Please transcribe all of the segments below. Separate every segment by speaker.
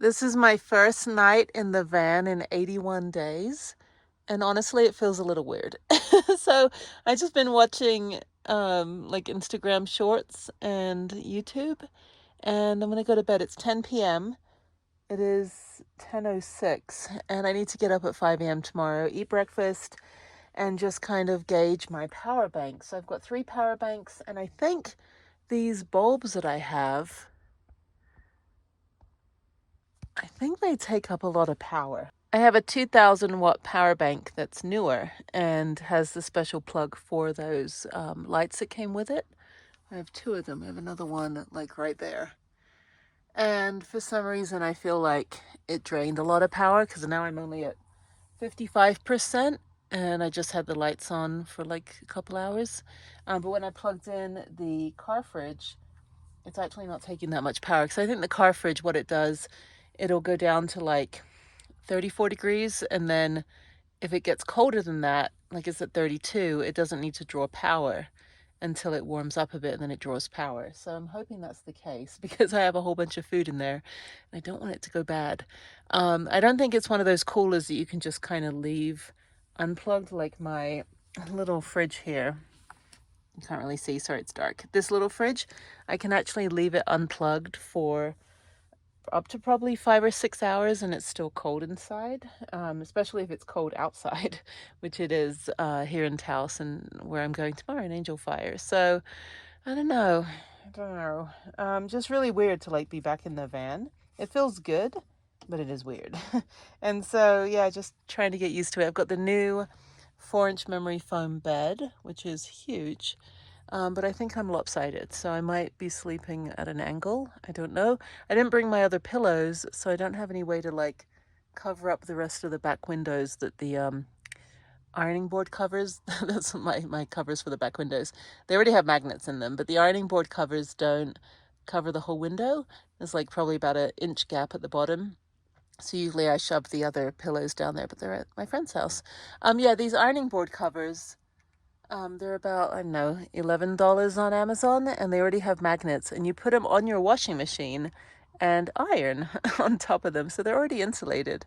Speaker 1: This is my first night in the van in 81 days, and honestly, it feels a little weird. So I just been watching like Instagram shorts and YouTube, and I'm gonna go to bed. It's 10 p.m. It is 10:06, and I need to get up at 5 a.m. tomorrow, eat breakfast, and just kind of gauge my power bank. So I've got 3 power banks, and I think these bulbs that I think they take up a lot of power. I have a 2000 watt power bank that's newer and has the special plug for those lights that came with it. I have 2 of them. I have another one like right there. And for some reason, I feel like it drained a lot of power because now I'm only at 55%, and I just had the lights on for like a couple hours. But when I plugged in the car fridge, it's actually not taking that much power because I think the car fridge, what it does, it'll go down to like 34 degrees, and then if it gets colder than that, like it's at 32, it doesn't need to draw power until it warms up a bit, and then it draws power. So I'm hoping that's the case because I have a whole bunch of food in there and I don't want it to go bad. I don't think it's one of those coolers that you can just kind of leave unplugged, like my little fridge here. You can't really see, sorry, it's dark. This little fridge, I can actually leave it unplugged for up to probably 5 or 6 hours and it's still cold inside, especially if it's cold outside, which it is here in Taos and where I'm going tomorrow in Angel Fire. So I don't know. Just really weird to like be back in the van. It feels good, but it is weird. And so yeah, just trying to get used to it. I've got the new 4-inch memory foam bed, which is huge. But I think I'm lopsided, so I might be sleeping at an angle. I don't know. I didn't bring my other pillows, so I don't have any way to like cover up the rest of the back windows that the ironing board covers. That's my covers for the back windows. They already have magnets in them, but the ironing board covers don't cover the whole window. There's like probably about an inch gap at the bottom. So usually I shove the other pillows down there, but they're at my friend's house. Yeah, these ironing board covers, they're about, I don't know, $11 on Amazon, and they already have magnets, and you put them on your washing machine and iron on top of them, so they're already insulated.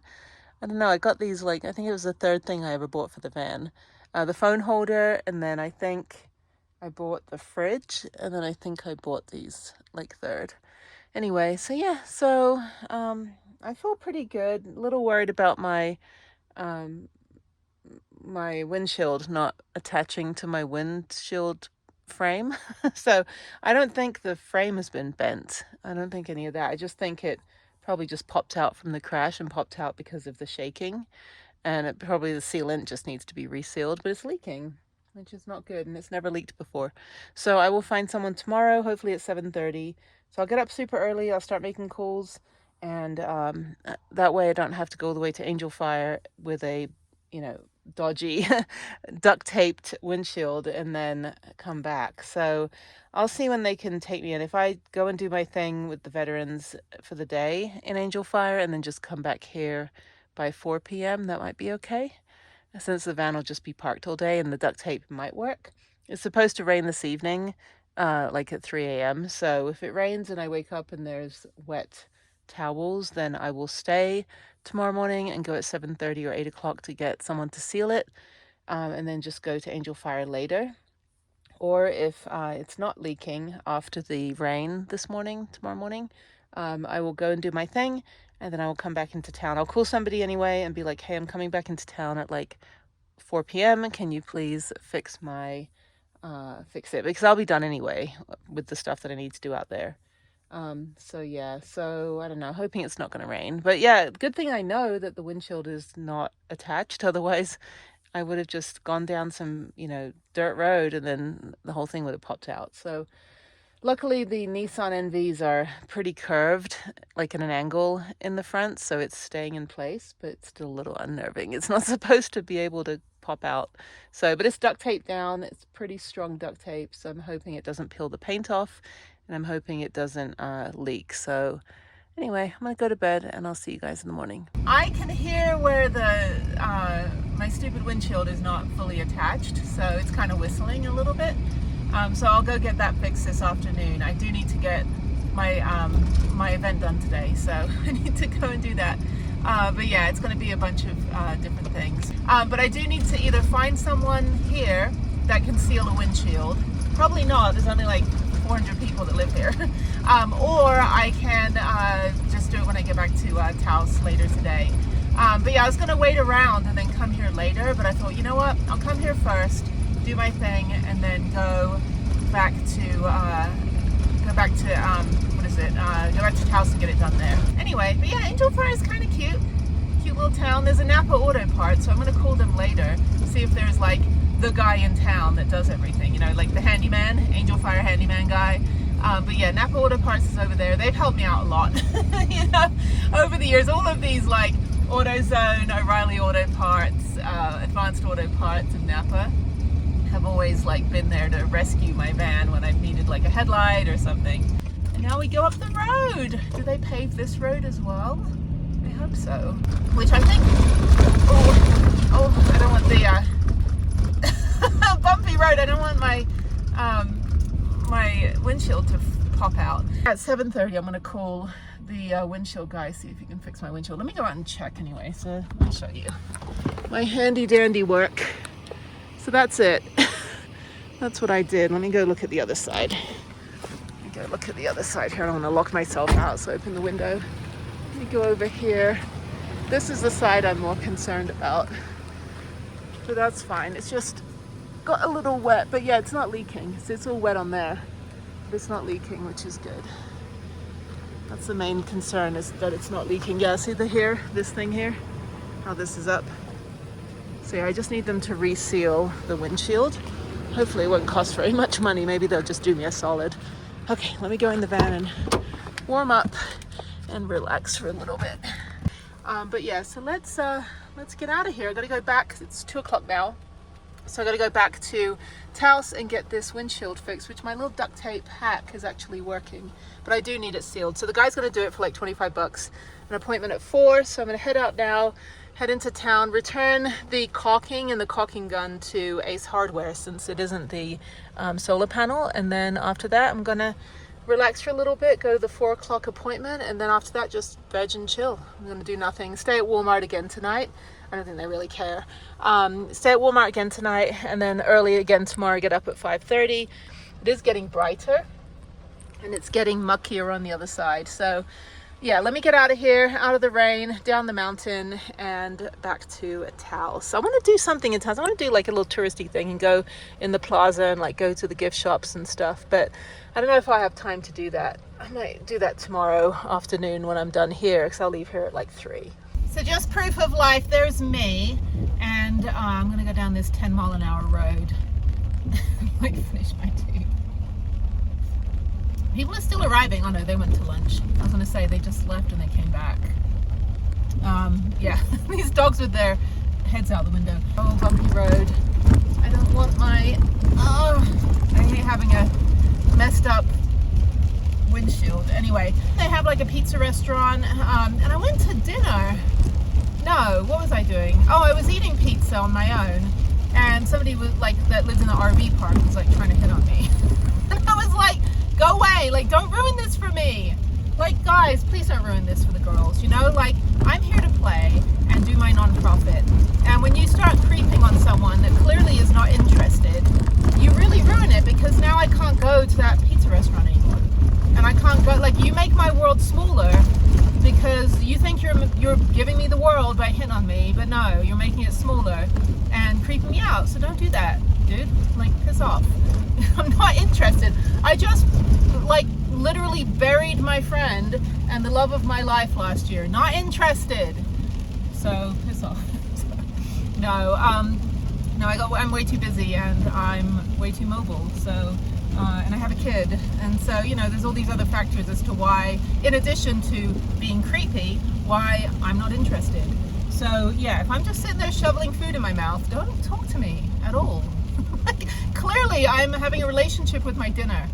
Speaker 1: I don't know, I got these, like, I think it was the 3rd thing I ever bought for the van. The phone holder, and then I think I bought the fridge, and then I think I bought these, like, 3rd. Anyway, so yeah, so I feel pretty good. A little worried about my windshield not attaching to my windshield frame. So I don't think the frame has been bent. I don't think any of that. I just think it probably just popped out from the crash and popped out because of the shaking. And probably the sealant just needs to be resealed, but it's leaking, which is not good, and it's never leaked before. So I will find someone tomorrow, hopefully at 7:30. So I'll get up super early. I'll start making calls, and that way I don't have to go all the way to Angel Fire with a, dodgy duct taped windshield and then come back. So I'll see when they can take me in. If I go and do my thing with the veterans for the day in Angel Fire and then just come back here by 4 p.m., that might be okay, since the van will just be parked all day and the duct tape might work. It's supposed to rain this evening, like at 3 a.m. So if it rains and I wake up and there's wet towels, then I will stay tomorrow morning and go at 7:30 or 8 o'clock to get someone to seal it, and then just go to Angel Fire later. Or if it's not leaking after the rain tomorrow morning, I will go and do my thing, and then I will come back into town. I'll call somebody anyway and be like, hey, I'm coming back into town at like 4 p.m. Can you please fix it? Because I'll be done anyway with the stuff that I need to do out there. So yeah, so I don't know, hoping it's not going to rain. But yeah, good thing I know that the windshield is not attached. Otherwise, I would have just gone down some, dirt road and then the whole thing would have popped out. So luckily the Nissan NVs are pretty curved, like at an angle in the front, so it's staying in place, but it's still a little unnerving. It's not supposed to be able to pop out. So, but it's duct taped down. It's pretty strong duct tape, so I'm hoping it doesn't peel the paint off, and I'm hoping it doesn't leak. So anyway, I'm gonna go to bed and I'll see you guys in the morning. I can hear where my stupid windshield is not fully attached, so it's kind of whistling a little bit. So I'll go get that fixed this afternoon. I do need to get my event done today, so I need to go and do that. But yeah, it's going to be a bunch of different things. But I do need to either find someone here that can seal a windshield. Probably not, there's only like 400 people that live here. Or I can just do it when I get back to Taos later today. But yeah, I was going to wait around and then come here later, but I thought, you know what, I'll come here first, do my thing, and then go back to go back to Taos and get it done there. Anyway, but yeah, Angel Fire is kind of cute little town. There's a Napa Auto Parts, so I'm going to call them later, see if there's like the guy in town that does everything, you know, like the handyman, Angel Fire handyman guy. But yeah, Napa Auto Parts is over there. They've helped me out a lot, you know, over the years. All of these like AutoZone, O'Reilly Auto Parts, Advanced Auto Parts, and Napa have always like been there to rescue my van when I've needed like a headlight or something. And now we go up the road. Do they pave this road as well? I hope so. Which I think, oh, I don't want the bumpy road. I don't want my my windshield to pop out. At 7:30, I'm gonna call the windshield guy, see if he can fix my windshield. Let me go out and check anyway, so let me show you my handy dandy work. So that's it. That's what I did. Let me go look at the other side. Let me go look at the other side here. I don't want to lock myself out, so open the window. Let me go over here. This is the side I'm more concerned about. But that's fine. It's just got a little wet, but yeah, it's not leaking. So it's all wet on there, but it's not leaking, which is good. That's the main concern, is that it's not leaking. Yeah, see this thing here? How this is up. So yeah, I just need them to reseal the windshield. Hopefully it won't cost very much money. Maybe they'll just do me a solid. Okay, let me go in the van and warm up and relax for a little bit. But yeah, so let's get out of here. I gotta go back, it's 2 o'clock now. So I gotta go back to Taos and get this windshield fixed, which my little duct tape hack is actually working, but I do need it sealed. So the guy's gonna do it for like 25 bucks. An appointment at 4, so I'm gonna head out now, head into town, return the caulking and the caulking gun to Ace Hardware since it isn't the solar panel. And then after that, I'm gonna relax for a little bit, go to the 4 o'clock appointment, and then after that, just veg and chill. I'm gonna do nothing. Stay at Walmart again tonight. I don't think they really care. Stay at Walmart again tonight, and then early again tomorrow, get up at 5:30. It is getting brighter, and it's getting muckier on the other side. So yeah, let me get out of here, out of the rain, down the mountain, and back to Taos. I want to do something in Taos. I want to do like a little touristy thing and go in the plaza and like go to the gift shops and stuff. But I don't know if I have time to do that. I might do that tomorrow afternoon when I'm done here, because I'll leave here at like 3. So just proof of life, there's me, and I'm going to go down this 10-mile-an-hour road. I might finish my tea. People are still arriving. Oh no, they went to lunch. I was gonna say they just left and they came back. Yeah, these dogs with their heads out the window. Oh, bumpy road. I don't want my, I hate having a messed up windshield. Anyway, they have like a pizza restaurant, and I went to dinner. No, what was I doing? Oh, I was eating pizza on my own, and somebody was like, that lives in the RV park, was like trying to hit on me. And I was like, go away, like don't ruin this for me. Like guys, please don't ruin this for the girls, you know, like I'm here to play and do my nonprofit. And when you start creeping on someone that clearly is not interested, you really ruin it, because now I can't go to that pizza restaurant anymore. And I can't go, like you make my world smaller because you think you're giving me the world by hitting on me, but no, you're making it smaller and creeping me out. So don't do that, dude. Like piss off. I'm not interested. I just like literally buried my friend and the love of my life last year. Not interested. So piss off. No, I'm way too busy and I'm way too mobile. So and I have a kid, and so you know there's all these other factors as to why, in addition to being creepy, why I'm not interested. So yeah, if I'm just sitting there shoveling food in my mouth, don't talk to me at all. Like, clearly I'm having a relationship with my dinner.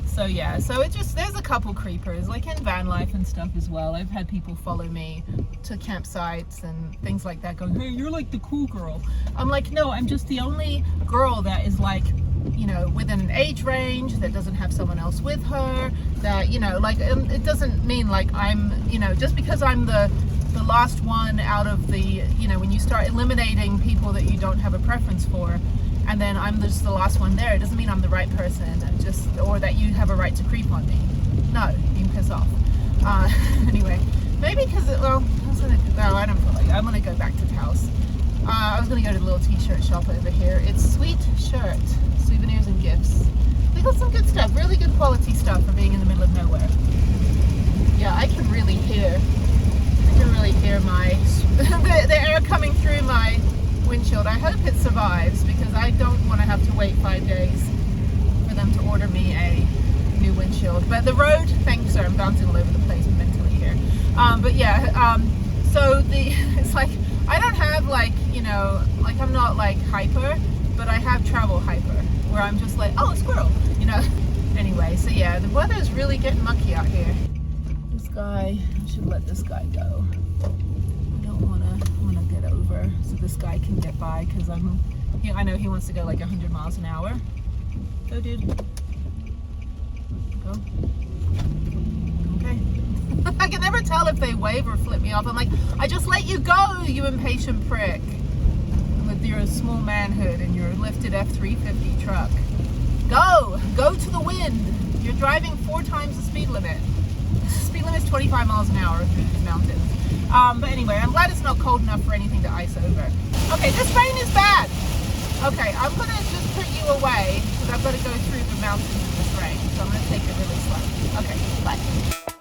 Speaker 1: So yeah, so it just, there's a couple creepers like in van life and stuff as well. I've had people follow me to campsites and things like that going, hey, you're like the cool girl. I'm like, no, I'm just the only girl that is like you know, within an age range, that doesn't have someone else with her, that, you know, like, it doesn't mean like I'm, you know, just because I'm the last one out of the, you know, when you start eliminating people that you don't have a preference for, and then I'm just the last one there, it doesn't mean I'm the right person, and just, or that you have a right to creep on me. No, you can piss off. Anyway, maybe because, well, I don't feel like, I'm going to go back to the house. I was going to go to the little t-shirt shop over here. It's Sweet Shirt, souvenirs and gifts. They got some good stuff, really good quality stuff for being in the middle of nowhere. Yeah, I can really hear my, the air coming through my windshield. I hope it survives, because I don't want to have to wait 5 days for them to order me a new windshield. But the road, thanks, I'm bouncing all over the place mentally here. But yeah, so it's like, I don't have like, you know, like I'm not like hyper, but I have travel hyper, where I'm just like, oh, a squirrel, you know. Anyway, so yeah, the weather's really getting mucky out here. This guy, I should let this guy go. I don't want to get over so this guy can get by, because I know he wants to go like 100 miles an hour. Go, dude. Go. Okay. I can never tell if they wave or flip me off. I'm like, I just let you go, you impatient prick. With your small manhood and your lifted F-350 truck. Go to the wind. You're driving 4 times the speed limit. The speed limit is 25 miles an hour through these mountains. But anyway, I'm glad it's not cold enough for anything to ice over. Okay, this rain is bad. Okay, I'm gonna just put you away, because I've got to go through the mountains in this rain. So I'm gonna take it really slow. Okay, bye.